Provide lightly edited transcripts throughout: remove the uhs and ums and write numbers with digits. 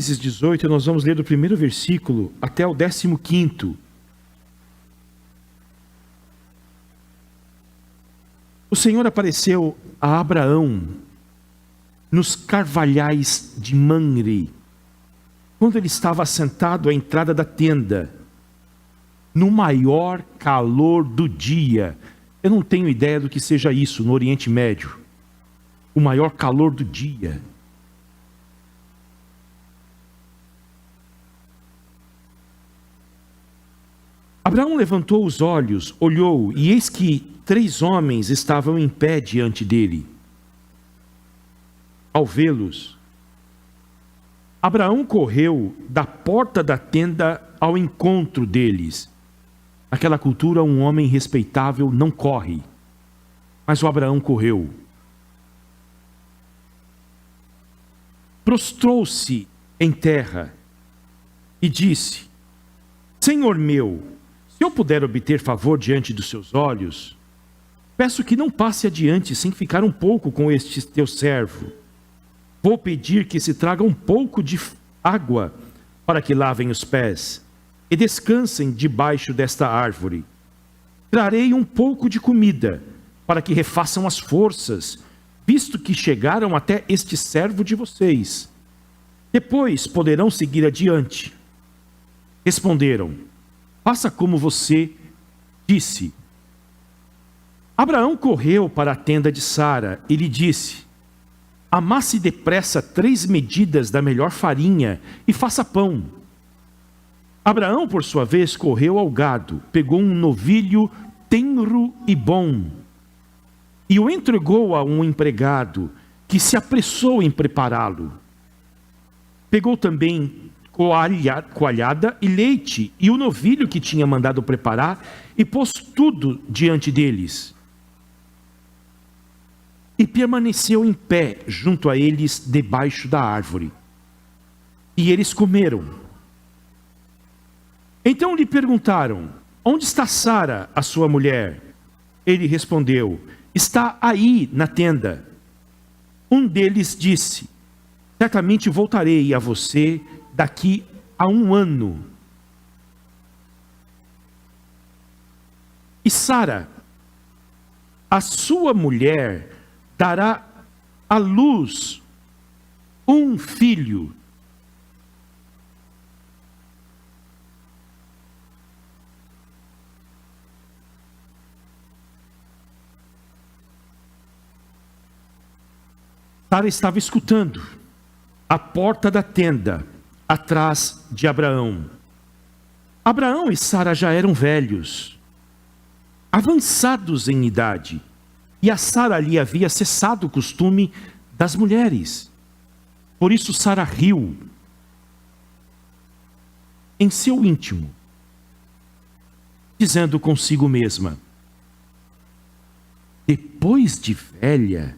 Gênesis 18, nós vamos ler do primeiro versículo até o 15º. O Senhor apareceu a Abraão nos carvalhais de Mamre, quando ele estava sentado à entrada da tenda, no maior calor do dia. Eu não tenho ideia do que seja isso no Oriente Médio. O maior calor do dia. Abraão levantou os olhos, olhou, e eis que 3 homens estavam em pé diante dele. Ao vê-los, Abraão correu da porta da tenda ao encontro deles. Naquela cultura, um homem respeitável não corre, mas o Abraão correu. Prostrou-se em terra e disse: Senhor meu, se eu puder obter favor diante dos seus olhos, peço que não passe adiante sem ficar um pouco com este teu servo. Vou pedir que se traga um pouco de água para que lavem os pés e descansem debaixo desta árvore. Trarei um pouco de comida para que refaçam as forças, visto que chegaram até este servo de vocês. Depois poderão seguir adiante. Responderam: faça como você disse. Abraão correu para a tenda de Sara e lhe disse: amasse depressa 3 medidas da melhor farinha e faça pão. Abraão, por sua vez, correu ao gado, pegou um novilho tenro e bom, e o entregou a um empregado, que se apressou em prepará-lo. Pegou também coalhada e leite, e o novilho que tinha mandado preparar, e pôs tudo diante deles. E permaneceu em pé junto a eles debaixo da árvore. E eles comeram. Então lhe perguntaram: onde está Sara, a sua mulher? Ele respondeu: está aí na tenda. Um deles disse: certamente voltarei a você daqui a 1 ano. E Sara, a sua mulher, dará à luz um filho. Sara estava escutando à porta da tenda, atrás de Abraão. Abraão e Sara já eram velhos, avançados em idade, e a Sara lhe havia cessado o costume das mulheres. Por isso Sara riu em seu íntimo, dizendo consigo mesma: depois de velha,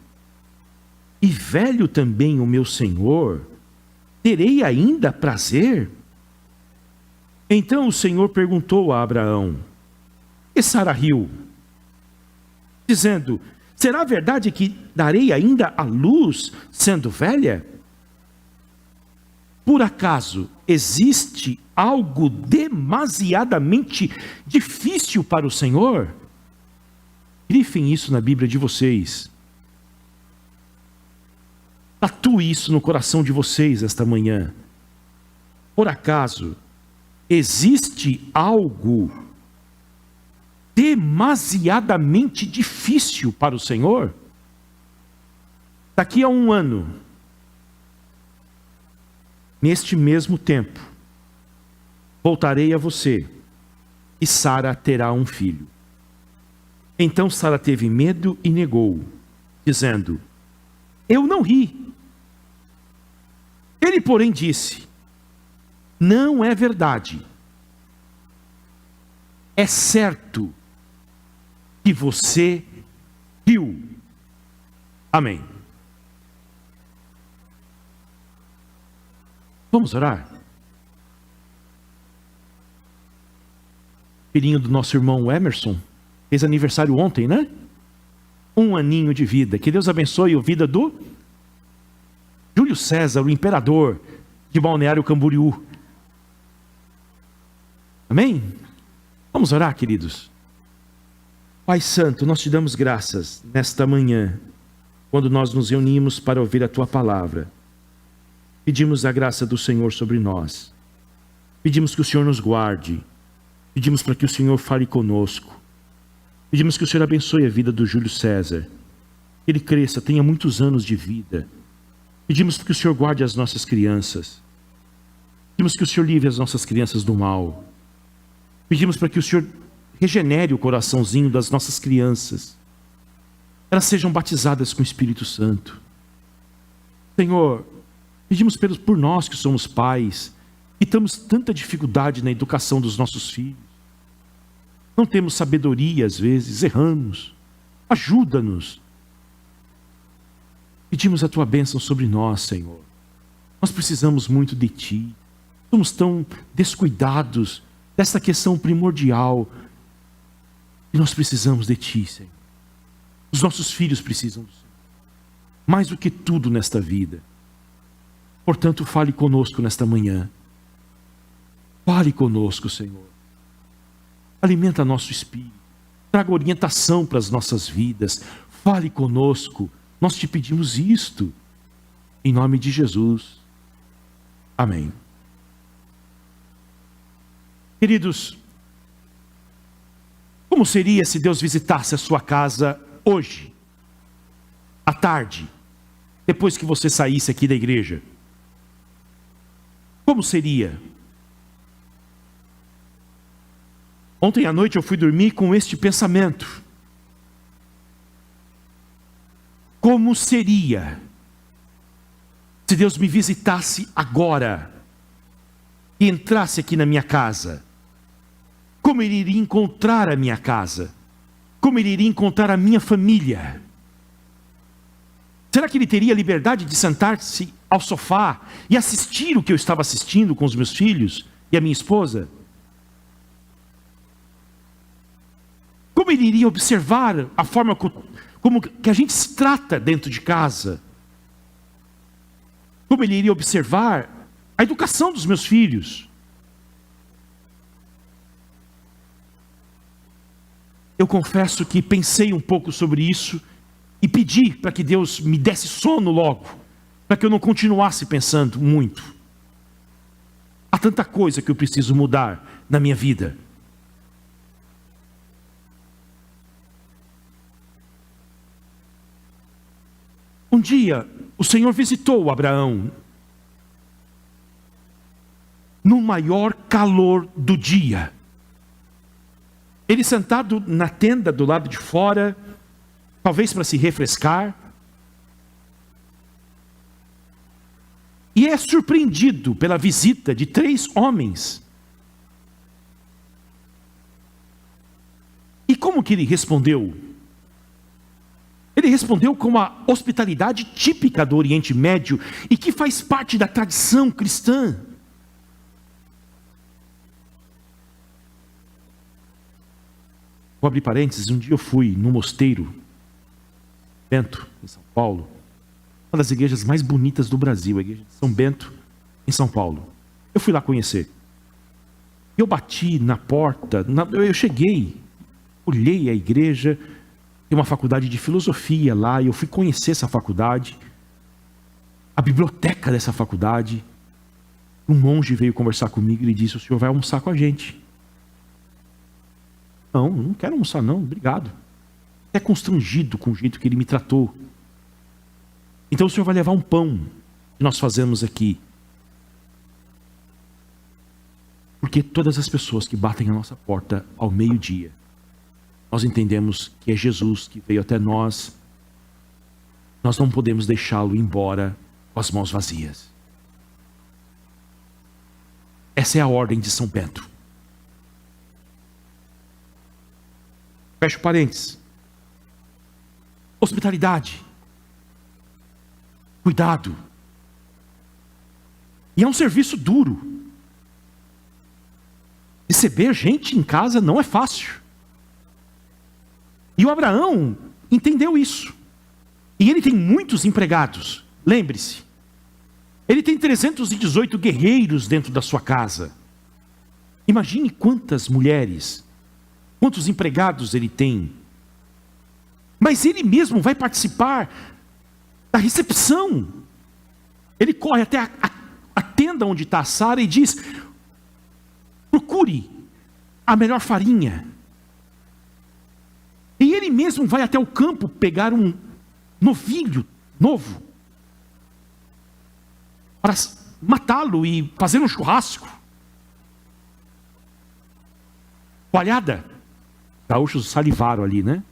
e velho também o meu senhor, terei ainda prazer? Então o Senhor perguntou a Abraão, e Sara riu, dizendo: será verdade que darei ainda à luz, sendo velha? Por acaso existe algo demasiadamente difícil para o Senhor? Grifem isso na Bíblia de vocês. Tatue isso no coração de vocês esta manhã. Por acaso existe algo demasiadamente difícil para o Senhor? Daqui a 1 ano, neste mesmo tempo, voltarei a você e Sara terá um filho. Então Sara teve medo e negou, dizendo: eu não ri. Ele, porém, disse: não é verdade. É certo que você riu. Amém. Vamos orar? Filhinho do nosso irmão Emerson fez aniversário ontem, né? 1 aninho de vida. Que Deus abençoe a vida do Júlio César, o imperador, de Balneário Camboriú. Amém? Vamos orar, queridos. Pai Santo, nós te damos graças nesta manhã, quando nós nos reunimos para ouvir a Tua palavra. Pedimos a graça do Senhor sobre nós. Pedimos que o Senhor nos guarde. Pedimos para que o Senhor fale conosco. Pedimos que o Senhor abençoe a vida do Júlio César. Que ele cresça, tenha muitos anos de vida. Pedimos que o Senhor guarde as nossas crianças. Pedimos que o Senhor livre as nossas crianças do mal. Pedimos para que o Senhor regenere o coraçãozinho das nossas crianças. Elas sejam batizadas com o Espírito Santo. Senhor, pedimos por nós que somos pais, que temos tanta dificuldade na educação dos nossos filhos. Não temos sabedoria às vezes, erramos. Ajuda-nos. Pedimos a Tua bênção sobre nós, Senhor. Nós precisamos muito de Ti. Somos tão descuidados dessa questão primordial. E nós precisamos de Ti, Senhor. Os nossos filhos precisam do Senhor. Mais do que tudo nesta vida. Portanto, fale conosco nesta manhã. Fale conosco, Senhor. Alimenta nosso espírito. Traga orientação para as nossas vidas. Fale conosco. Nós te pedimos isto. Em nome de Jesus. Amém. Queridos, como seria se Deus visitasse a sua casa hoje, à tarde, depois que você saísse aqui da igreja? Como seria? Ontem à noite eu fui dormir com este pensamento. Como seria se Deus me visitasse agora e entrasse aqui na minha casa? Como Ele iria encontrar a minha casa? Como Ele iria encontrar a minha família? Será que Ele teria liberdade de sentar-se ao sofá e assistir o que eu estava assistindo com os meus filhos e a minha esposa? Como Ele iria observar a forma como que a gente se trata dentro de casa? Como Ele iria observar a educação dos meus filhos? Eu confesso que pensei um pouco sobre isso e pedi para que Deus me desse sono logo, para que eu não continuasse pensando muito. Há tanta coisa que eu preciso mudar na minha vida. Um dia, o Senhor visitou Abraão no maior calor do dia. Ele sentado na tenda do lado de fora, talvez para se refrescar, e é surpreendido pela visita de 3 homens. E como que ele respondeu? Ele respondeu com a hospitalidade típica do Oriente Médio e que faz parte da tradição cristã. Vou abrir parênteses, um dia eu fui no mosteiro Bento, em São Paulo, uma das igrejas mais bonitas do Brasil, a igreja de São Bento, em São Paulo. Eu fui lá conhecer. Eu bati na porta, eu cheguei, olhei a igreja, tem uma faculdade de filosofia lá, e eu fui conhecer essa faculdade, a biblioteca dessa faculdade. Um monge veio conversar comigo e ele disse: o senhor vai almoçar com a gente? Não quero almoçar não, obrigado. Até constrangido com o jeito que ele me tratou. Então o senhor vai levar um pão que nós fazemos aqui. Porque todas as pessoas que batem a nossa porta ao meio-dia, nós entendemos que é Jesus que veio até nós. Nós não podemos deixá-lo ir embora com as mãos vazias. Essa é a ordem de São Bento. Fecho parênteses. Hospitalidade. Cuidado. E é um serviço duro. Receber gente em casa não é fácil. E o Abraão entendeu isso. E ele tem muitos empregados. Lembre-se, Ele tem 318 guerreiros dentro da sua casa. Imagine quantas mulheres, quantos empregados ele tem. Mas ele mesmo vai participar da recepção. Ele corre até a tenda onde está a Sara e diz: procure a melhor farinha. E ele mesmo vai até o campo pegar um novilho novo para matá-lo e fazer um churrasco. Coalhada. Gaúchos salivaram ali, né?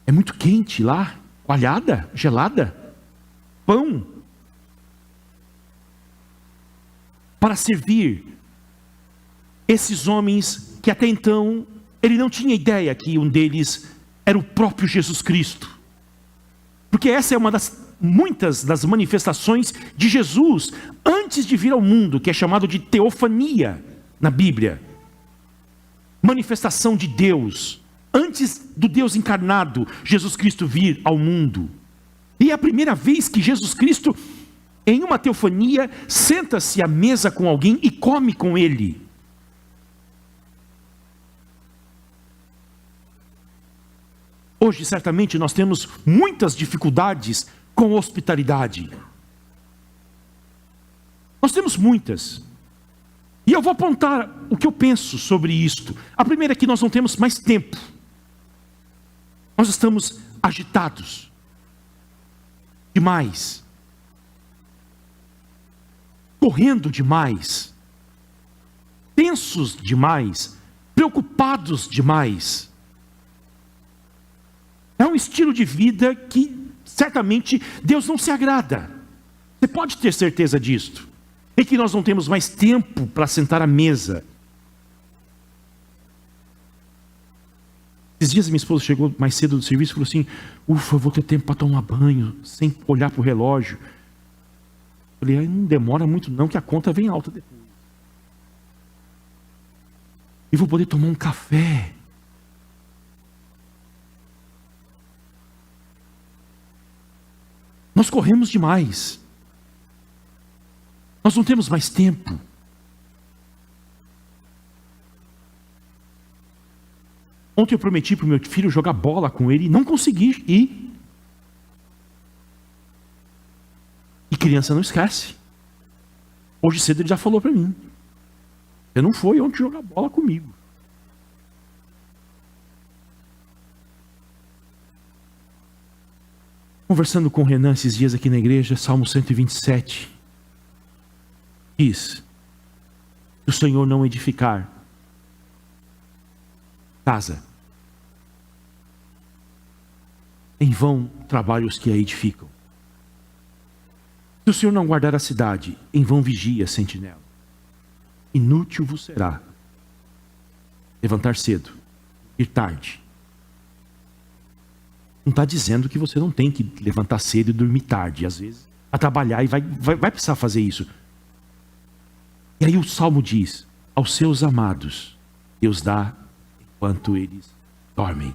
É muito quente lá. Coalhada, gelada. Pão. Para servir esses homens que até então ele não tinha ideia que um deles era o próprio Jesus Cristo. Porque essa é uma das muitas das manifestações de Jesus antes de vir ao mundo, que é chamado de teofania na Bíblia. Manifestação de Deus, antes do Deus encarnado, Jesus Cristo vir ao mundo. E é a primeira vez que Jesus Cristo, em uma teofania, senta-se à mesa com alguém e come com ele. Hoje, certamente, nós temos muitas dificuldades com hospitalidade. Nós temos muitas. E eu vou apontar o que eu penso sobre isto. A primeira é que nós não temos mais tempo. Nós estamos agitados demais, correndo demais, tensos demais, preocupados demais. É um estilo de vida que certamente Deus não se agrada. Você pode ter certeza disto. É que nós não temos mais tempo para sentar à mesa. Esses dias minha esposa chegou mais cedo do serviço e falou assim: ufa, eu vou ter tempo para tomar banho, sem olhar para o relógio. Eu falei: não demora muito não, que a conta vem alta depois. E vou poder tomar um café. Nós corremos demais. Nós não temos mais tempo. Ontem eu prometi para o meu filho jogar bola com ele e não consegui ir. E criança não esquece. Hoje cedo ele já falou para mim: você não foi ontem jogar bola comigo. Conversando com o Renan esses dias aqui na igreja, Salmo 127. Diz: se o Senhor não edificar casa, em vão trabalham os que a edificam. Se o Senhor não guardar a cidade, em vão vigia a sentinela. Inútil vos será levantar cedo, ir tarde. Não está dizendo que você não tem que levantar cedo e dormir tarde. Às vezes, a trabalhar e vai precisar fazer isso. E aí o Salmo diz: aos seus amados, Deus dá enquanto eles dormem.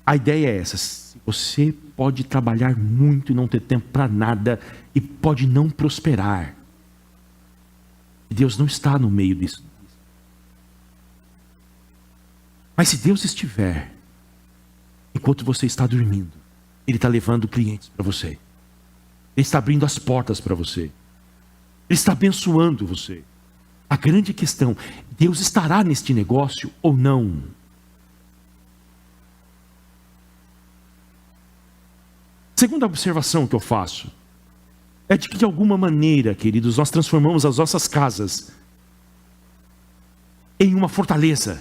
A ideia é essa: se você pode trabalhar muito e não ter tempo para nada, e pode não prosperar, Deus não está no meio disso. Mas se Deus estiver, enquanto você está dormindo, Ele está levando clientes para você. Ele está abrindo as portas para você. Ele está abençoando você. A grande questão: Deus estará neste negócio ou não? Segunda observação que eu faço é de que, de alguma maneira, queridos, nós transformamos as nossas casas em uma fortaleza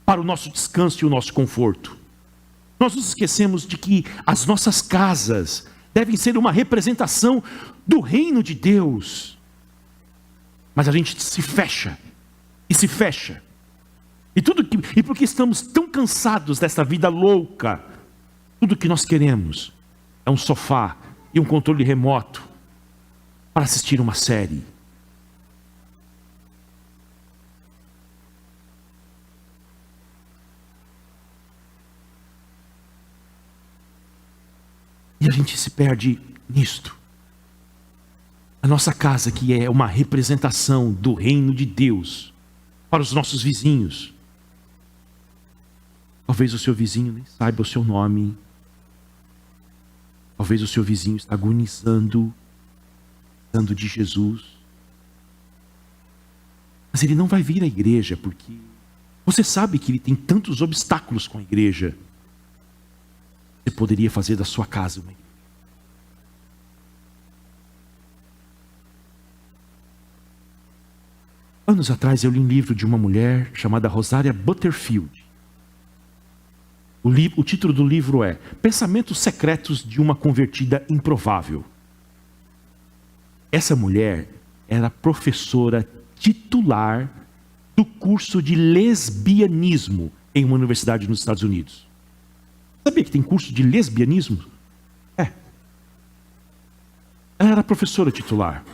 para o nosso descanso e o nosso conforto. Nós nos esquecemos de que as nossas casas devem ser uma representação do reino de Deus. Mas a gente se fecha, e se fecha. E porque estamos tão cansados dessa vida louca, tudo que nós queremos é um sofá e um controle remoto para assistir uma série. E a gente se perde nisto. A nossa casa, que é uma representação do reino de Deus para os nossos vizinhos. Talvez o seu vizinho nem saiba o seu nome. Talvez o seu vizinho está agonizando, precisando de Jesus. Mas ele não vai vir à igreja, porque você sabe que ele tem tantos obstáculos com a igreja. Você poderia fazer da sua casa uma igreja. Anos atrás eu li um livro de uma mulher chamada Rosaria Butterfield. O título do livro é Pensamentos Secretos de uma Convertida Improvável. Essa mulher era professora titular do curso de lesbianismo em uma universidade nos Estados Unidos. Sabia que tem curso de lesbianismo? É. Ela era professora titular.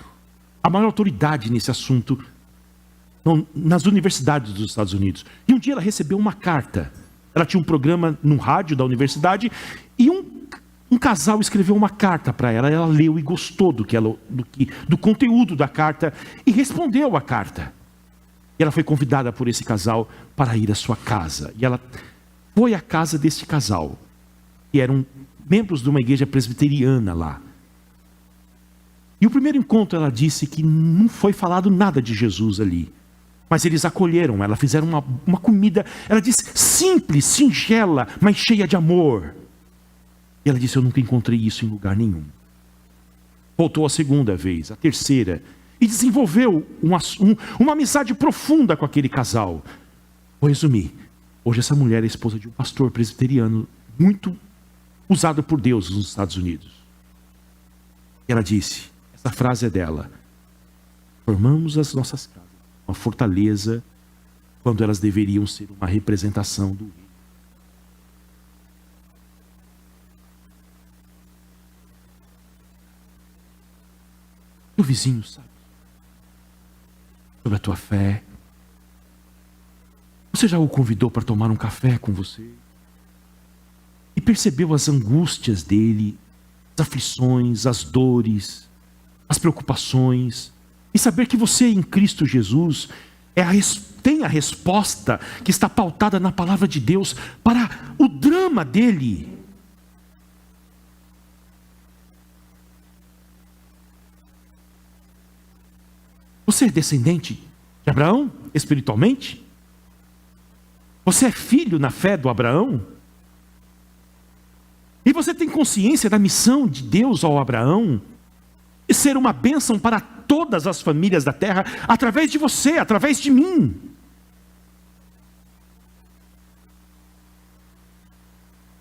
A maior autoridade nesse assunto nas universidades dos Estados Unidos. E um dia ela recebeu uma carta. Ela tinha um programa no rádio da universidade e um casal escreveu uma carta para ela. Ela leu e gostou do conteúdo da carta e respondeu a carta. E ela foi convidada por esse casal para ir à sua casa. E ela foi à casa desse casal, que eram membros de uma igreja presbiteriana lá. E o primeiro encontro ela disse que não foi falado nada de Jesus ali. Mas eles acolheram ela, fizeram uma comida, ela disse, simples, singela, mas cheia de amor. E ela disse, eu nunca encontrei isso em lugar nenhum. Voltou a segunda vez, a terceira, e desenvolveu uma amizade profunda com aquele casal. Vou resumir, hoje essa mulher é esposa de um pastor presbiteriano, muito usado por Deus nos Estados Unidos. E ela disse, essa frase é dela, formamos as nossas casas, uma fortaleza, quando elas deveriam ser uma representação do reino. O vizinho sabe sobre a tua fé. Você já o convidou para tomar um café com você? E percebeu as angústias dele, as aflições, as dores, as preocupações. E saber que você em Cristo Jesus tem a resposta que está pautada na palavra de Deus para o drama dele. Você é descendente de Abraão, espiritualmente? Você é filho na fé do Abraão? E você tem consciência da missão de Deus ao Abraão? E ser uma bênção para todas as famílias da terra, através de você, através de mim.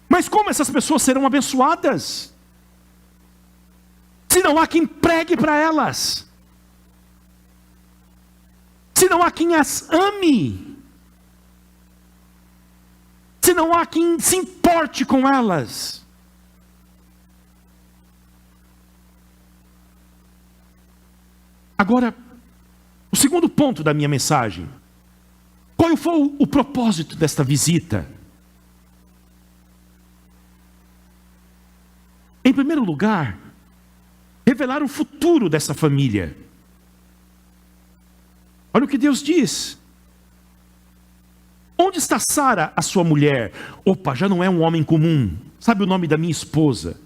Mas como essas pessoas serão abençoadas? Se não há quem pregue para elas. Se não há quem as ame. Se não há quem se importe com elas. Agora, o segundo ponto da minha mensagem. Qual foi o propósito desta visita? Em primeiro lugar, revelar o futuro dessa família. Olha o que Deus diz. Onde está Sara, a sua mulher? Opa, já não é um homem comum. Sabe o nome da minha esposa?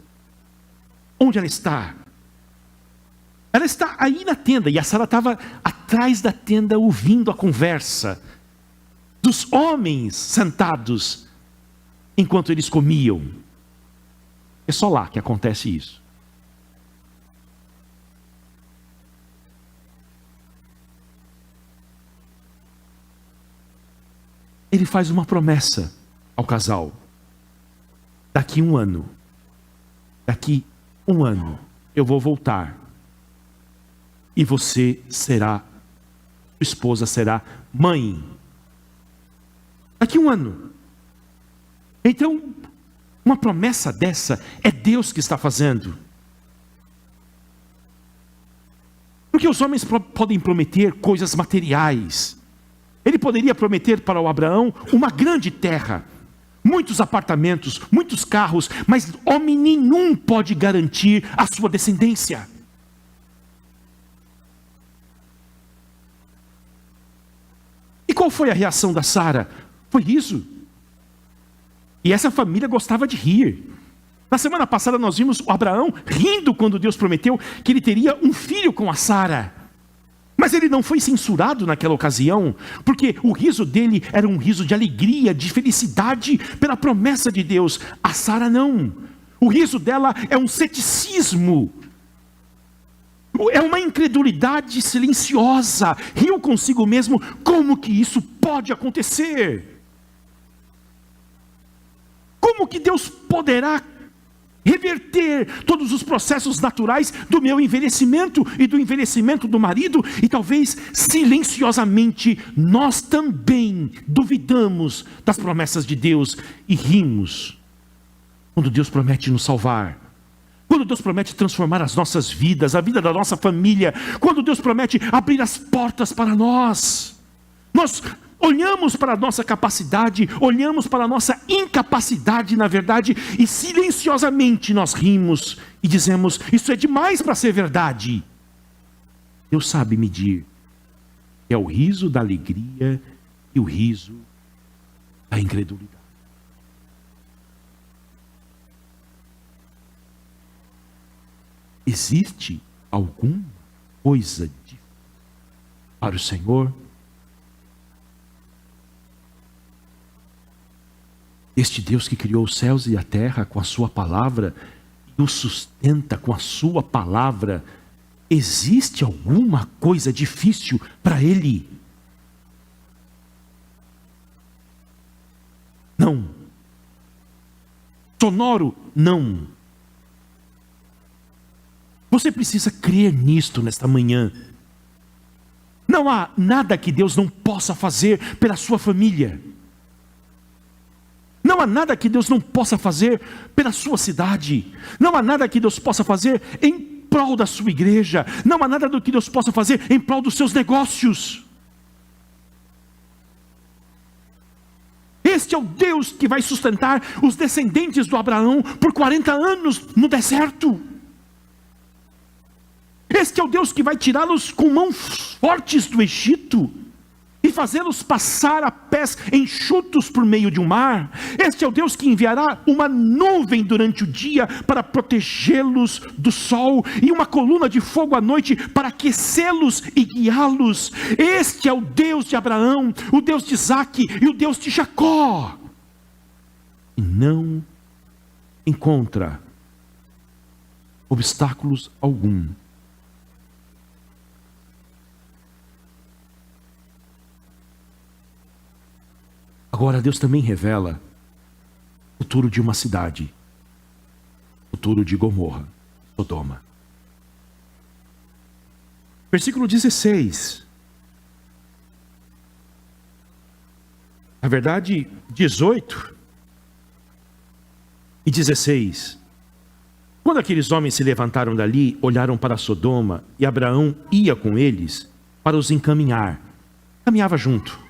Onde ela está? Ela está aí na tenda, e a Sara estava atrás da tenda ouvindo a conversa dos homens sentados enquanto eles comiam. É só lá que acontece isso. Ele faz uma promessa ao casal. Daqui um ano eu vou voltar. E você será, sua esposa será mãe. Daqui um ano. Então, uma promessa dessa é Deus que está fazendo. Porque os homens podem prometer coisas materiais. Ele poderia prometer para o Abraão uma grande terra, muitos apartamentos, muitos carros, mas homem nenhum pode garantir a sua descendência. E qual foi a reação da Sara? Foi riso. E essa família gostava de rir. Na semana passada nós vimos o Abraão rindo quando Deus prometeu que ele teria um filho com a Sara. Mas ele não foi censurado naquela ocasião, porque o riso dele era um riso de alegria, de felicidade pela promessa de Deus. A Sara não. O riso dela é um ceticismo, é uma incredulidade silenciosa. Riu consigo mesmo: como que isso pode acontecer? Como que Deus poderá reverter todos os processos naturais do meu envelhecimento e do envelhecimento do marido? E talvez silenciosamente nós também duvidamos das promessas de Deus e rimos quando Deus promete nos salvar, quando Deus promete transformar as nossas vidas, a vida da nossa família, quando Deus promete abrir as portas para nós. Nós olhamos para a nossa capacidade, olhamos para a nossa incapacidade, na verdade, e silenciosamente nós rimos e dizemos: isso é demais para ser verdade. Deus sabe medir. É o riso da alegria e o riso da incredulidade. Existe alguma coisa para o Senhor? Este Deus que criou os céus e a terra com a sua palavra e os sustenta com a sua palavra, existe alguma coisa difícil para Ele? Não. Sonoro? Não. Você precisa crer nisto nesta manhã. Não há nada que Deus não possa fazer pela sua família. Não há nada que Deus não possa fazer pela sua cidade. Não há nada que Deus possa fazer em prol da sua igreja. Não há nada do que Deus possa fazer em prol dos seus negócios. Este é o Deus que vai sustentar os descendentes do Abraão por 40 anos no deserto. Este é o Deus que vai tirá-los com mãos fortes do Egito e fazê-los passar a pés enxutos por meio de um mar. Este é o Deus que enviará uma nuvem durante o dia para protegê-los do sol e uma coluna de fogo à noite para aquecê-los e guiá-los. Este é o Deus de Abraão, o Deus de Isaque e o Deus de Jacó. E não encontra obstáculos algum. Agora Deus também revela o futuro de uma cidade, o futuro de Gomorra, Sodoma. Versículo 16. Na verdade, 18 e 16. Quando aqueles homens se levantaram dali, olharam para Sodoma, e Abraão ia com eles para os encaminhar. Caminhava junto.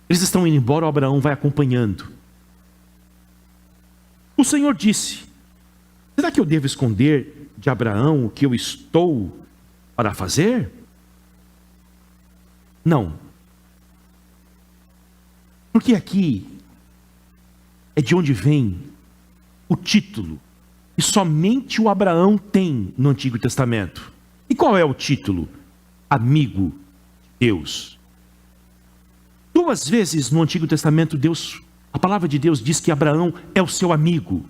Eles estão indo embora, o Abraão vai acompanhando. O Senhor disse: será que eu devo esconder de Abraão o que eu estou para fazer? Não. Porque aqui é de onde vem o título que somente o Abraão tem no Antigo Testamento. E qual é o título? Amigo de Deus. 2 vezes no Antigo Testamento a palavra de Deus diz que Abraão é o seu amigo.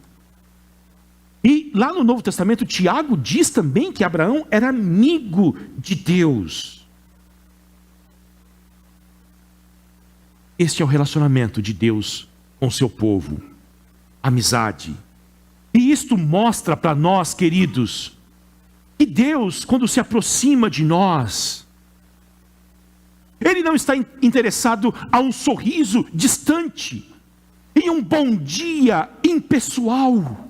E lá no Novo Testamento, Tiago diz também que Abraão era amigo de Deus. Este é o relacionamento de Deus com seu povo. Amizade. E isto mostra para nós, queridos, que Deus, quando se aproxima de nós, Ele não está interessado a um sorriso distante, em um bom dia impessoal,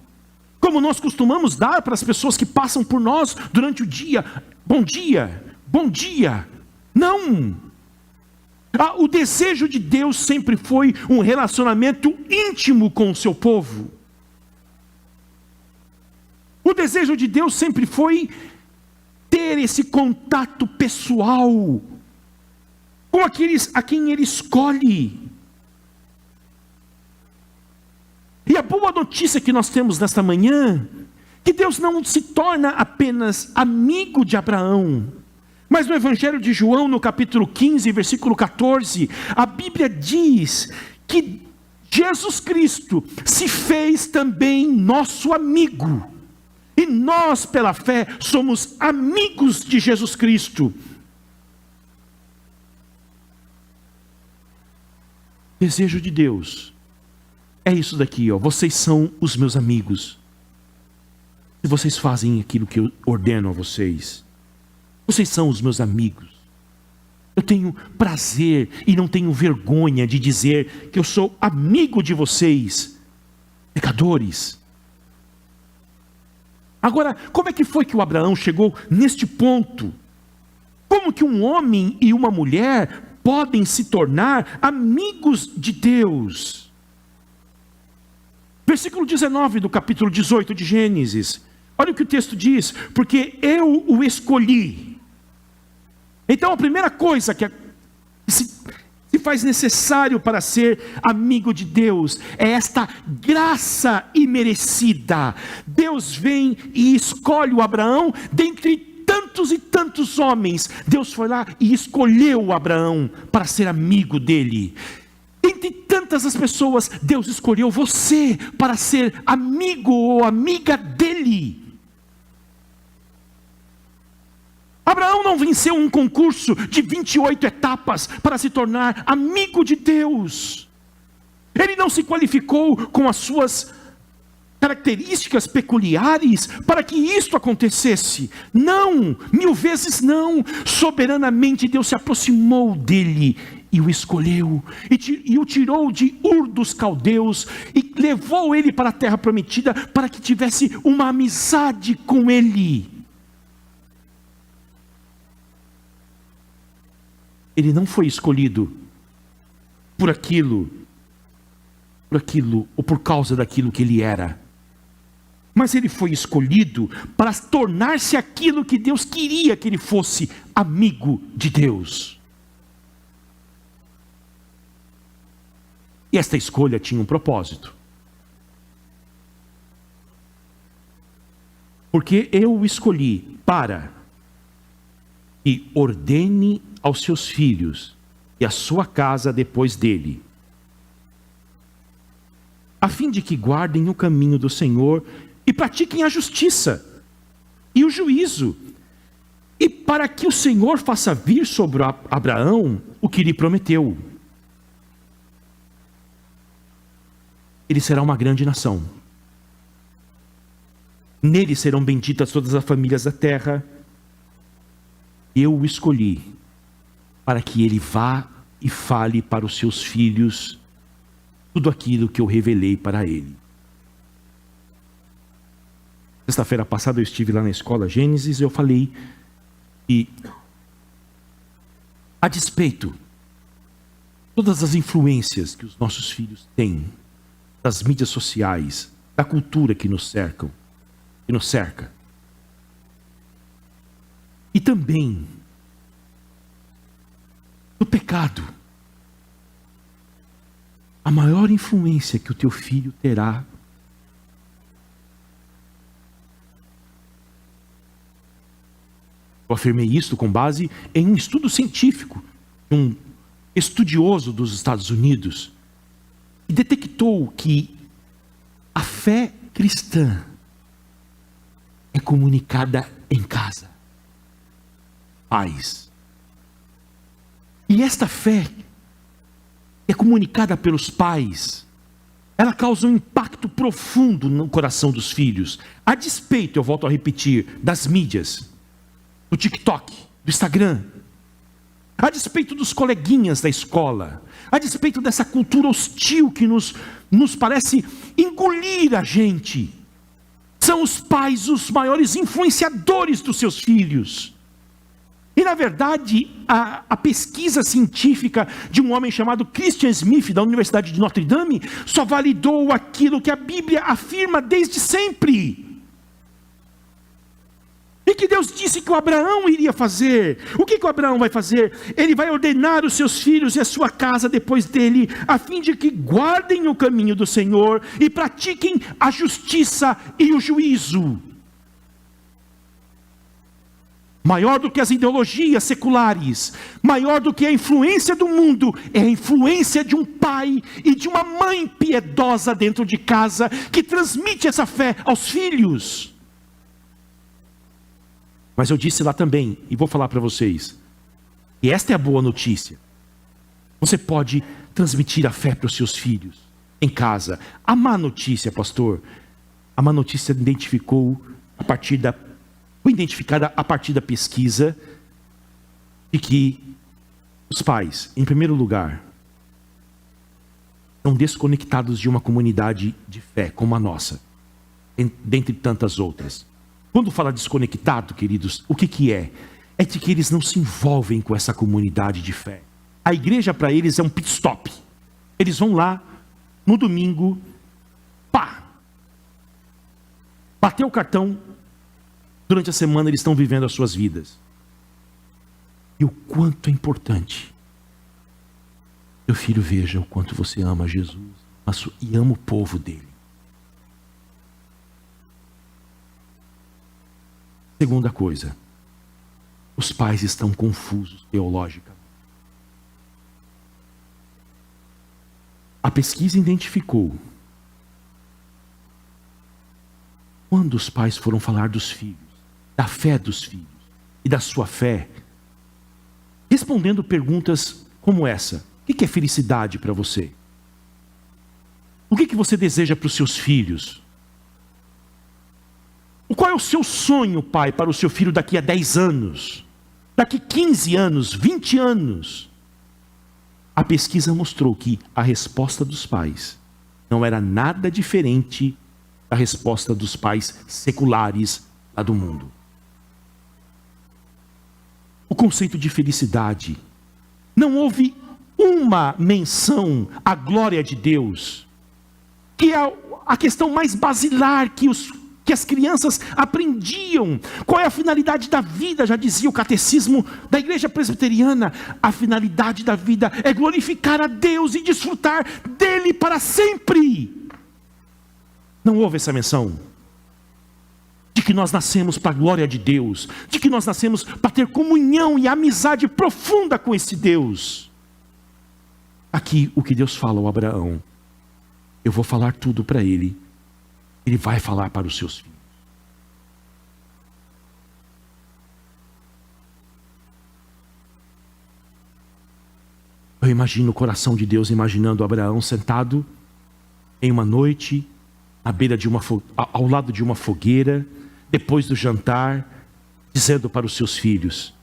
como nós costumamos dar para as pessoas que passam por nós durante o dia. Bom dia, bom dia. Não. O desejo de Deus sempre foi um relacionamento íntimo com o seu povo. O desejo de Deus sempre foi ter esse contato pessoal com aqueles a quem Ele escolhe. E a boa notícia que nós temos nesta manhã, que Deus não se torna apenas amigo de Abraão, mas no Evangelho de João, no capítulo 15, versículo 14, a Bíblia diz que Jesus Cristo se fez também nosso amigo. E nós, pela fé, somos amigos de Jesus Cristo. Desejo de Deus é isso daqui, ó. Vocês são os meus amigos. Se vocês fazem aquilo que eu ordeno a vocês, vocês são os meus amigos. Eu tenho prazer e não tenho vergonha de dizer que eu sou amigo de vocês, pecadores. Agora, como é que foi que o Abraão chegou neste ponto? Como que um homem e uma mulher podem se tornar amigos de Deus? Versículo 19 do capítulo 18 de Gênesis. Olha o que o texto diz: porque eu o escolhi. Então a primeira coisa que se faz necessário para ser amigo de Deus é esta graça imerecida. Deus vem e escolhe o Abraão dentre tantos e tantos homens. Deus foi lá e escolheu o Abraão para ser amigo dele. Dentre tantas as pessoas, Deus escolheu você para ser amigo ou amiga dele. Abraão não venceu um concurso de 28 etapas para se tornar amigo de Deus. Ele não se qualificou com as suas características peculiares para que isto acontecesse. Não, 1000 vezes não. Soberanamente Deus se aproximou dele e o escolheu, e o tirou de Ur dos Caldeus, e levou ele para a terra prometida, para que tivesse uma amizade com ele. Ele não foi escolhido por aquilo, ou por causa daquilo que ele era, mas ele foi escolhido para tornar-se aquilo que Deus queria que ele fosse: amigo de Deus. E esta escolha tinha um propósito. Porque eu o escolhi para que ordene aos seus filhos e à sua casa depois dele, a fim de que guardem o caminho do Senhor e pratiquem a justiça e o juízo, e para que o Senhor faça vir sobre Abraão o que lhe prometeu. Ele será uma grande nação. Nele serão benditas todas as famílias da terra. Eu o escolhi para que ele vá e fale para os seus filhos tudo aquilo que eu revelei para ele. Sexta-feira passada eu estive lá na escola Gênesis e eu falei que, a despeito de todas as influências que os nossos filhos têm, das mídias sociais, da cultura que nos cerca, e também do pecado, a maior influência que o teu filho terá eu afirmei isso com base em um estudo científico de um estudioso dos Estados Unidos, que detectou que a fé cristã é comunicada em casa, pais. E esta fé é comunicada pelos pais, ela causa um impacto profundo no coração dos filhos, a despeito, eu volto a repetir, das mídias, do TikTok, do Instagram, a despeito dos coleguinhas da escola, a despeito dessa cultura hostil que nos parece engolir a gente. São os pais os maiores influenciadores dos seus filhos. E na verdade, a pesquisa científica de um homem chamado Christian Smith, da Universidade de Notre Dame, só validou aquilo que a Bíblia afirma desde sempre. E que Deus disse que o Abraão iria fazer. O que o Abraão vai fazer? Ele vai ordenar os seus filhos e a sua casa depois dele, a fim de que guardem o caminho do Senhor e pratiquem a justiça e o juízo. Maior do que as ideologias seculares, maior do que a influência do mundo, é a influência de um pai e de uma mãe piedosa dentro de casa, que transmite essa fé aos filhos. Mas eu disse lá também, e vou falar para vocês, e esta é a boa notícia: você pode transmitir a fé para os seus filhos em casa. A má notícia, pastor, a má notícia foi identificada a partir da pesquisa de que os pais, em primeiro lugar, estão desconectados de uma comunidade de fé como a nossa, dentre tantas outras. Quando fala desconectado, queridos, o que é? É de que eles não se envolvem com essa comunidade de fé. A igreja para eles é um pit stop. Eles vão lá no domingo, bateu o cartão. Durante a semana eles estão vivendo as suas vidas. E o quanto é importante. Meu filho, veja o quanto você ama Jesus e ama o povo dele. Segunda coisa, os pais estão confusos teologicamente. A pesquisa identificou, quando os pais foram falar dos filhos, da fé dos filhos e da sua fé, respondendo perguntas como essa: o que é felicidade para você? O que você deseja para os seus filhos? Qual é o seu sonho, pai, para o seu filho daqui a 10 anos? Daqui 15 anos, 20 anos? A pesquisa mostrou que a resposta dos pais não era nada diferente da resposta dos pais seculares lá do mundo. O conceito de felicidade, não houve uma menção à glória de Deus, que é a questão mais basilar que as crianças aprendiam. Qual é a finalidade da vida? Já dizia o catecismo da igreja presbiteriana: a finalidade da vida é glorificar a Deus e desfrutar dele para sempre. Não houve essa menção de que nós nascemos para a glória de Deus, de que nós nascemos para ter comunhão e amizade profunda com esse Deus. Aqui o que Deus fala ao Abraão: eu vou falar tudo para ele, ele vai falar para os seus filhos. Eu imagino o coração de Deus imaginando Abraão sentado em uma noite, à beira de ao lado de uma fogueira, depois do jantar, dizendo para os seus filhos: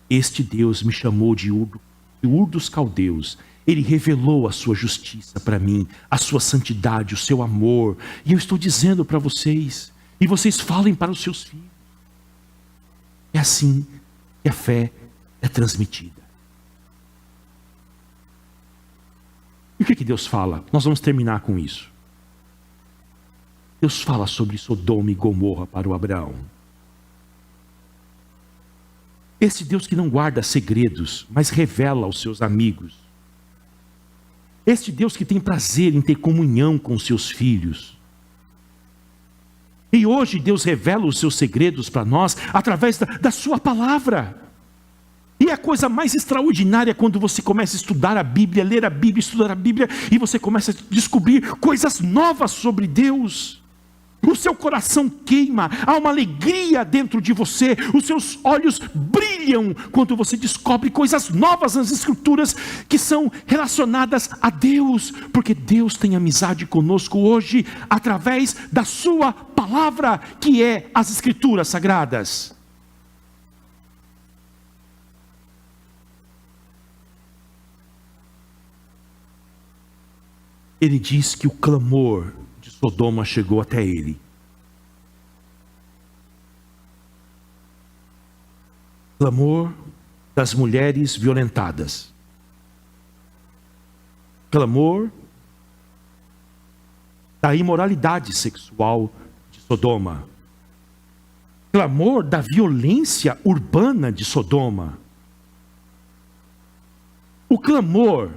este Deus me chamou de Ur dos Caldeus. Ele revelou a sua justiça para mim, a sua santidade, o seu amor. E eu estou dizendo para vocês, e vocês falem para os seus filhos. É assim que a fé é transmitida. E o que Deus fala? Nós vamos terminar com isso. Deus fala sobre Sodoma e Gomorra para o Abraão. Esse Deus que não guarda segredos, mas revela aos seus amigos. Este Deus que tem prazer em ter comunhão com os seus filhos. E hoje Deus revela os seus segredos para nós através da sua palavra. E a coisa mais extraordinária é quando você começa a estudar a Bíblia, ler a Bíblia, estudar a Bíblia, e você começa a descobrir coisas novas sobre Deus. O seu coração queima, há uma alegria dentro de você, os seus olhos brilham quando você descobre coisas novas nas Escrituras que são relacionadas a Deus, porque Deus tem amizade conosco hoje através da sua palavra, que é as Escrituras Sagradas. Ele diz que o clamor de Sodoma chegou até ele. Clamor das mulheres violentadas. Clamor da imoralidade sexual de Sodoma. Clamor da violência urbana de Sodoma. O clamor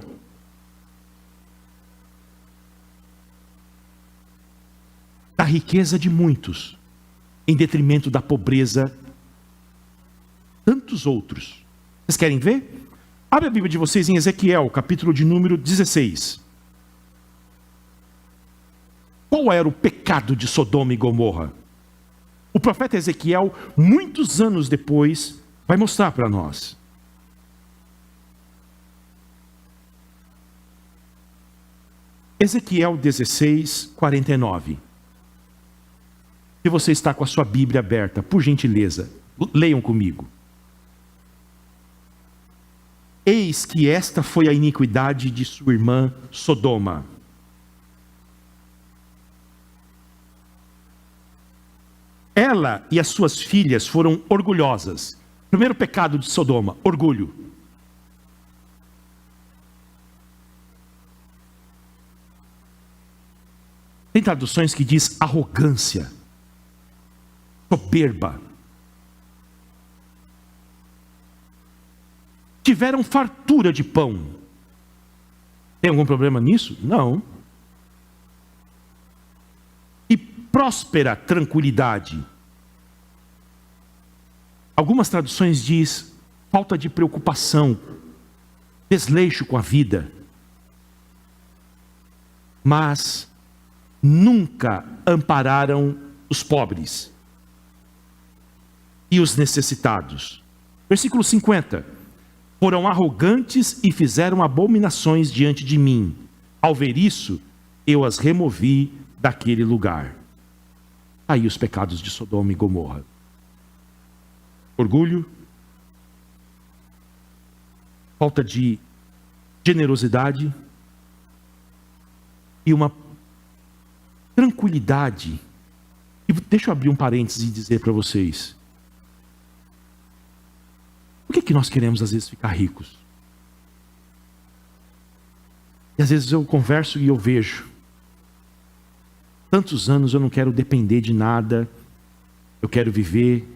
da riqueza de muitos, em detrimento da pobreza de tantos outros. Vocês querem ver? Abre a Bíblia de vocês em Ezequiel, capítulo de número 16. Qual era o pecado de Sodoma e Gomorra? O profeta Ezequiel, muitos anos depois, vai mostrar para nós. Ezequiel 16, 49. Se você está com a sua Bíblia aberta, por gentileza, leiam comigo. Eis que esta foi a iniquidade de sua irmã Sodoma. Ela e as suas filhas foram orgulhosas. Primeiro pecado de Sodoma, orgulho. Tem traduções que diz arrogância, soberba. Tiveram fartura de pão. Tem algum problema nisso? Não. E próspera tranquilidade. Algumas traduções diz falta de preocupação, desleixo com a vida. Mas nunca ampararam os pobres e os necessitados. Versículo 50. Foram arrogantes e fizeram abominações diante de mim. Ao ver isso, eu as removi daquele lugar. Aí os pecados de Sodoma e Gomorra. Orgulho, falta de generosidade e uma tranquilidade. E deixa eu abrir um parênteses e dizer para vocês. Por que nós queremos às vezes ficar ricos? E às vezes eu converso e eu vejo. Tantos anos eu não quero depender de nada. Eu quero viver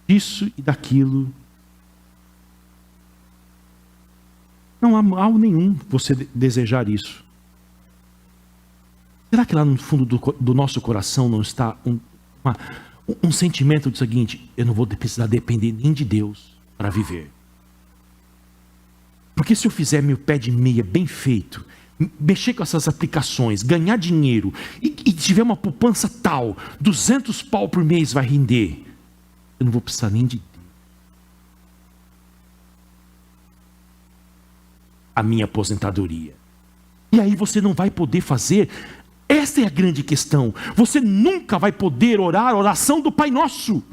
disso e daquilo. Não há mal nenhum você desejar isso. Será que lá no fundo do nosso coração não está um sentimento do seguinte: eu não vou precisar depender nem de Deus para viver? Porque se eu fizer meu pé de meia bem feito, mexer com essas aplicações, ganhar dinheiro e tiver uma poupança tal, 200 pau por mês vai render, eu não vou precisar nem de Deus. A minha aposentadoria. E aí você não vai poder fazer. Esta é a grande questão. Você nunca vai poder orar a oração do Pai Nosso.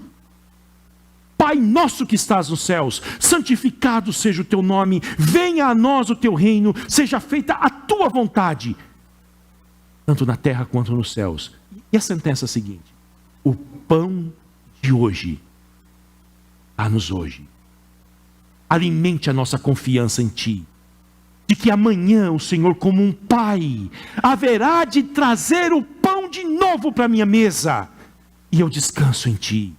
Pai nosso que estás nos céus, santificado seja o teu nome, venha a nós o teu reino, seja feita a tua vontade, tanto na terra quanto nos céus. E a sentença seguinte: o pão de hoje, dá-nos hoje. Alimente a nossa confiança em ti, de que amanhã o Senhor, como um pai, haverá de trazer o pão de novo para a minha mesa, e eu descanso em ti.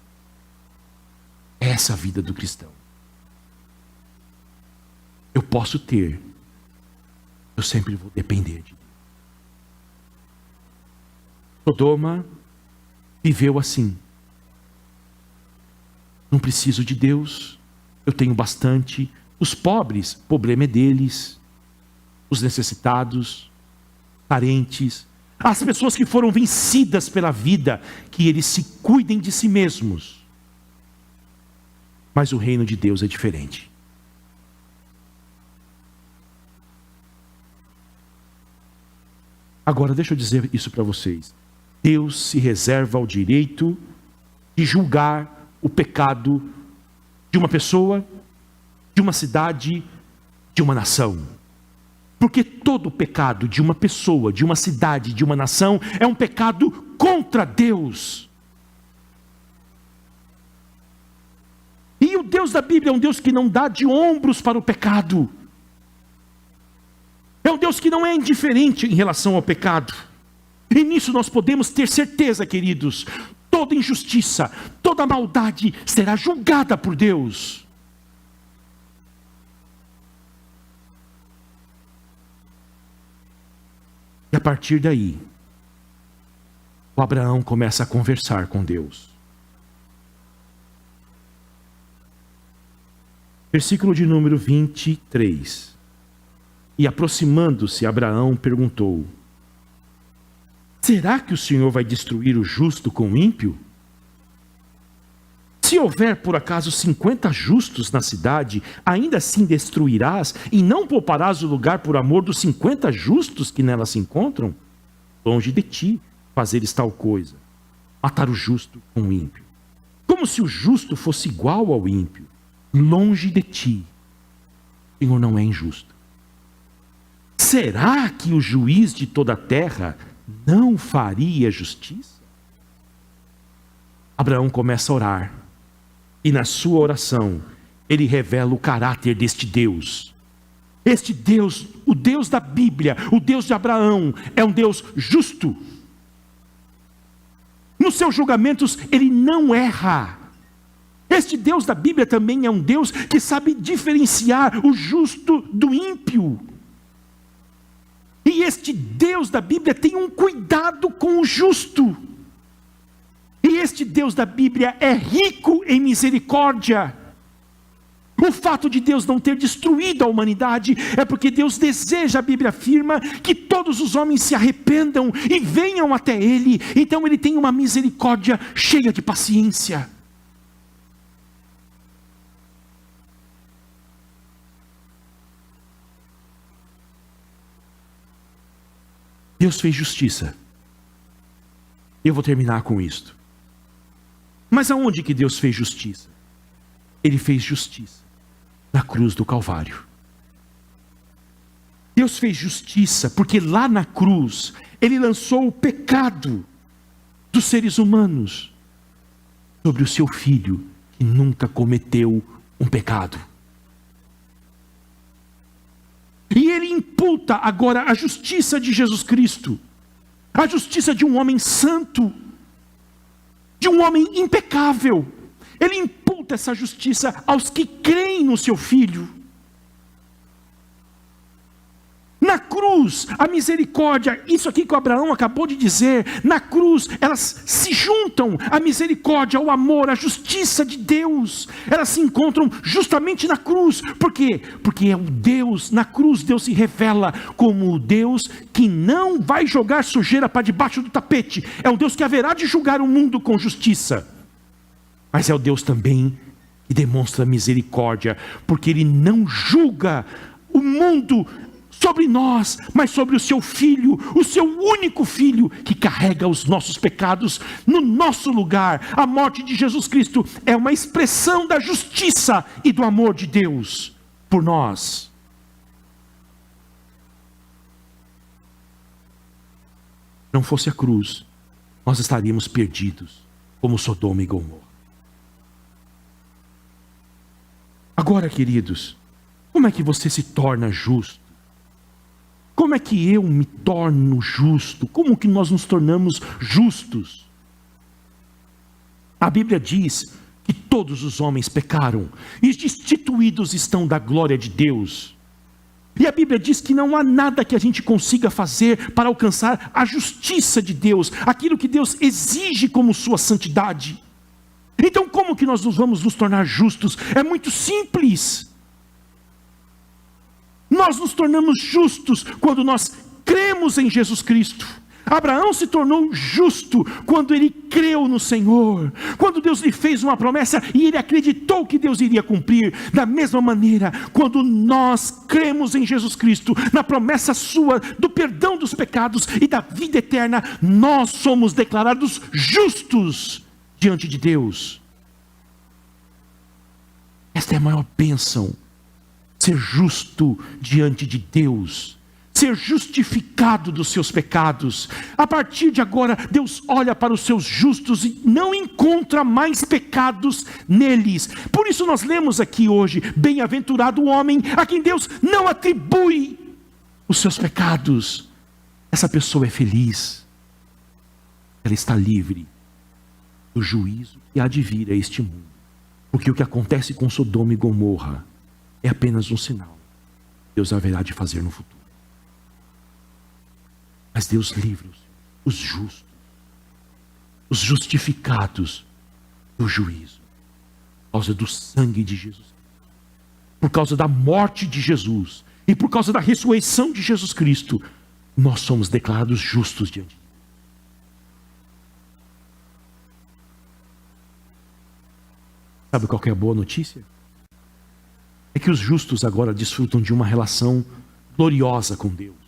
Essa é a vida do cristão. Eu posso ter, eu sempre vou depender de Deus. Sodoma viveu assim. Não preciso de Deus, eu tenho bastante. Os pobres, o problema é deles. Os necessitados, carentes, as pessoas que foram vencidas pela vida, que eles se cuidem de si mesmos. Mas o reino de Deus é diferente. Agora deixa eu dizer isso para vocês. Deus se reserva o direito de julgar o pecado de uma pessoa, de uma cidade, de uma nação. Porque todo pecado de uma pessoa, de uma cidade, de uma nação, é um pecado contra Deus. E Deus da Bíblia é um Deus que não dá de ombros para o pecado. É um Deus que não é indiferente em relação ao pecado. E nisso nós podemos ter certeza, queridos, toda injustiça, toda maldade será julgada por Deus. E a partir daí, o Abraão começa a conversar com Deus. Versículo de número 23. E aproximando-se, Abraão perguntou: será que o Senhor vai destruir o justo com o ímpio? Se houver por acaso 50 justos na cidade, ainda assim destruirás e não pouparás o lugar por amor dos 50 justos que nela se encontram? Longe de ti fazeres tal coisa, matar o justo com o ímpio. Como se o justo fosse igual ao ímpio. Longe de ti, o Senhor não é injusto. Será que o juiz de toda a terra não faria justiça? Abraão começa a orar, e na sua oração, ele revela o caráter deste Deus. Este Deus, o Deus da Bíblia, o Deus de Abraão, é um Deus justo. Nos seus julgamentos, ele não erra. Este Deus da Bíblia também é um Deus que sabe diferenciar o justo do ímpio. E este Deus da Bíblia tem um cuidado com o justo. E este Deus da Bíblia é rico em misericórdia. O fato de Deus não ter destruído a humanidade é porque Deus deseja, a Bíblia afirma, que todos os homens se arrependam e venham até Ele. Então Ele tem uma misericórdia cheia de paciência. Deus fez justiça. Eu vou terminar com isto. Mas aonde que Deus fez justiça? Ele fez justiça na cruz do Calvário. Deus fez justiça porque lá na cruz Ele lançou o pecado dos seres humanos sobre o seu Filho, que nunca cometeu um pecado. E Ele imputa agora a justiça de Jesus Cristo, a justiça de um homem santo, de um homem impecável. Ele imputa essa justiça aos que creem no seu Filho. Na cruz, a misericórdia, isso aqui que o Abraão acabou de dizer, na cruz elas se juntam, a misericórdia, o amor, a justiça de Deus, elas se encontram justamente na cruz. Por quê? Porque é o Deus, na cruz Deus se revela como o Deus que não vai jogar sujeira para debaixo do tapete, é um Deus que haverá de julgar o mundo com justiça, mas é o Deus também que demonstra misericórdia, porque Ele não julga o mundo sobre nós, mas sobre o seu Filho, o seu único Filho, que carrega os nossos pecados no nosso lugar. A morte de Jesus Cristo é uma expressão da justiça e do amor de Deus por nós. Não fosse a cruz, nós estaríamos perdidos, como Sodoma e Gomorra. Agora, queridos, como é que você se torna justo? Como é que eu me torno justo? Como que nós nos tornamos justos? A Bíblia diz que todos os homens pecaram e destituídos estão da glória de Deus. E a Bíblia diz que não há nada que a gente consiga fazer para alcançar a justiça de Deus, aquilo que Deus exige como sua santidade. Então como que nós vamos nos tornar justos? É muito simples. Nós nos tornamos justos quando nós cremos em Jesus Cristo. Abraão se tornou justo quando ele creu no Senhor, quando Deus lhe fez uma promessa e ele acreditou que Deus iria cumprir. Da mesma maneira, quando nós cremos em Jesus Cristo, na promessa sua do perdão dos pecados e da vida eterna, nós somos declarados justos diante de Deus. Esta é a maior bênção. Ser justo diante de Deus, ser justificado dos seus pecados. A partir de agora, Deus olha para os seus justos e não encontra mais pecados neles. Por isso nós lemos aqui hoje: bem-aventurado o homem a quem Deus não atribui os seus pecados. Essa pessoa é feliz. Ela está livre do juízo que há de vir a este mundo. Porque o que acontece com Sodoma e Gomorra é apenas um sinal. Deus haverá de fazer no futuro. Mas Deus livra os justos, os justificados do juízo, por causa do sangue de Jesus, por causa da morte de Jesus e por causa da ressurreição de Jesus Cristo. Nós somos declarados justos diante de Deus. Sabe qual que é a boa notícia? É que os justos agora desfrutam de uma relação gloriosa com Deus.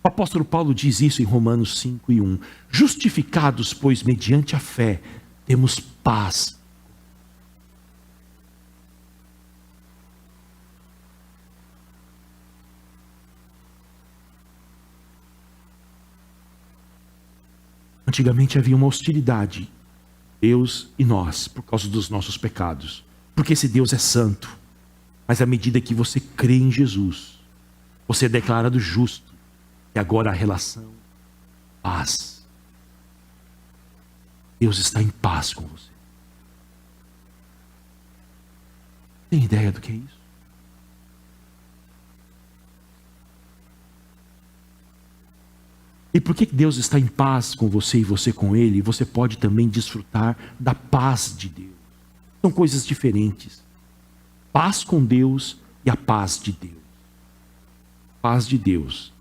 O apóstolo Paulo diz isso em Romanos 5:1. Justificados, pois, mediante a fé, temos paz. Antigamente havia uma hostilidade, Deus e nós, por causa dos nossos pecados. Porque esse Deus é santo. Mas à medida que você crê em Jesus, você é declarado justo. E agora a relação, paz. Deus está em paz com você. Tem ideia do que é isso? E por que Deus está em paz com você e você com Ele? Você pode também desfrutar da paz de Deus. São coisas diferentes. Paz com Deus e a paz de Deus. Paz de Deus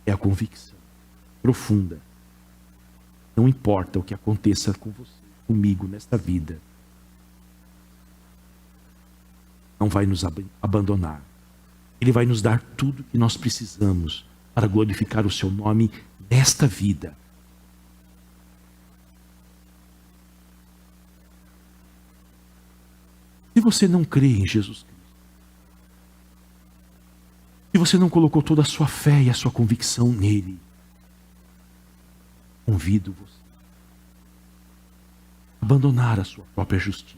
é a convicção profunda. Não importa o que aconteça com você, comigo nesta vida, não vai nos abandonar. Ele vai nos dar tudo que nós precisamos para glorificar o seu nome nesta vida. Se você não crê em Jesus Cristo, se você não colocou toda a sua fé e a sua convicção nele, convido você a abandonar a sua própria justiça,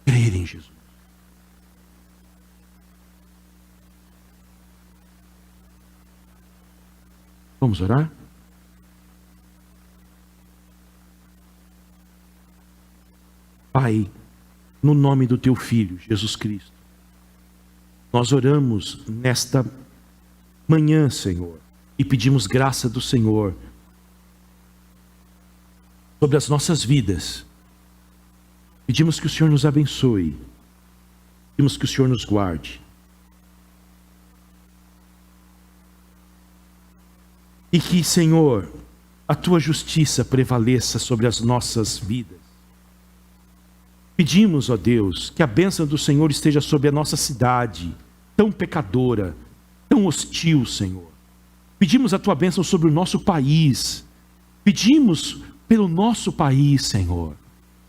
crer em Jesus. Vamos orar? Pai, no nome do teu Filho, Jesus Cristo, nós oramos nesta manhã, Senhor, e pedimos graça do Senhor sobre as nossas vidas. Pedimos que o Senhor nos abençoe, pedimos que o Senhor nos guarde. E que, Senhor, a tua justiça prevaleça sobre as nossas vidas. Pedimos, ó Deus, que a bênção do Senhor esteja sobre a nossa cidade, tão pecadora, tão hostil, Senhor. Pedimos a tua bênção sobre o nosso país. Pedimos pelo nosso país, Senhor.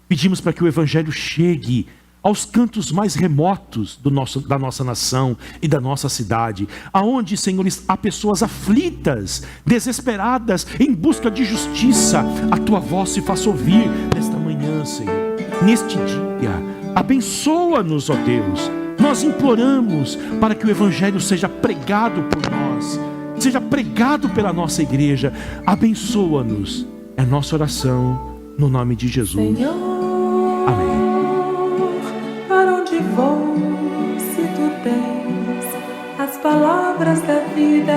Pedimos para que o Evangelho chegue aos cantos mais remotos da nossa nação e da nossa cidade, aonde, Senhor, há pessoas aflitas, desesperadas, em busca de justiça. A tua voz se faça ouvir nesta manhã, Senhor. Neste dia, abençoa-nos, ó Deus. Nós imploramos para que o Evangelho seja pregado por nós, seja pregado pela nossa igreja. Abençoa-nos. É a nossa oração, no nome de Jesus. Senhor, amém. para onde vou se tu tens as palavras da vida?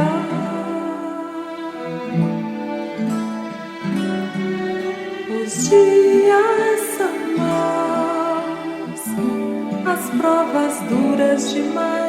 Os dias são maus, as provas duras demais.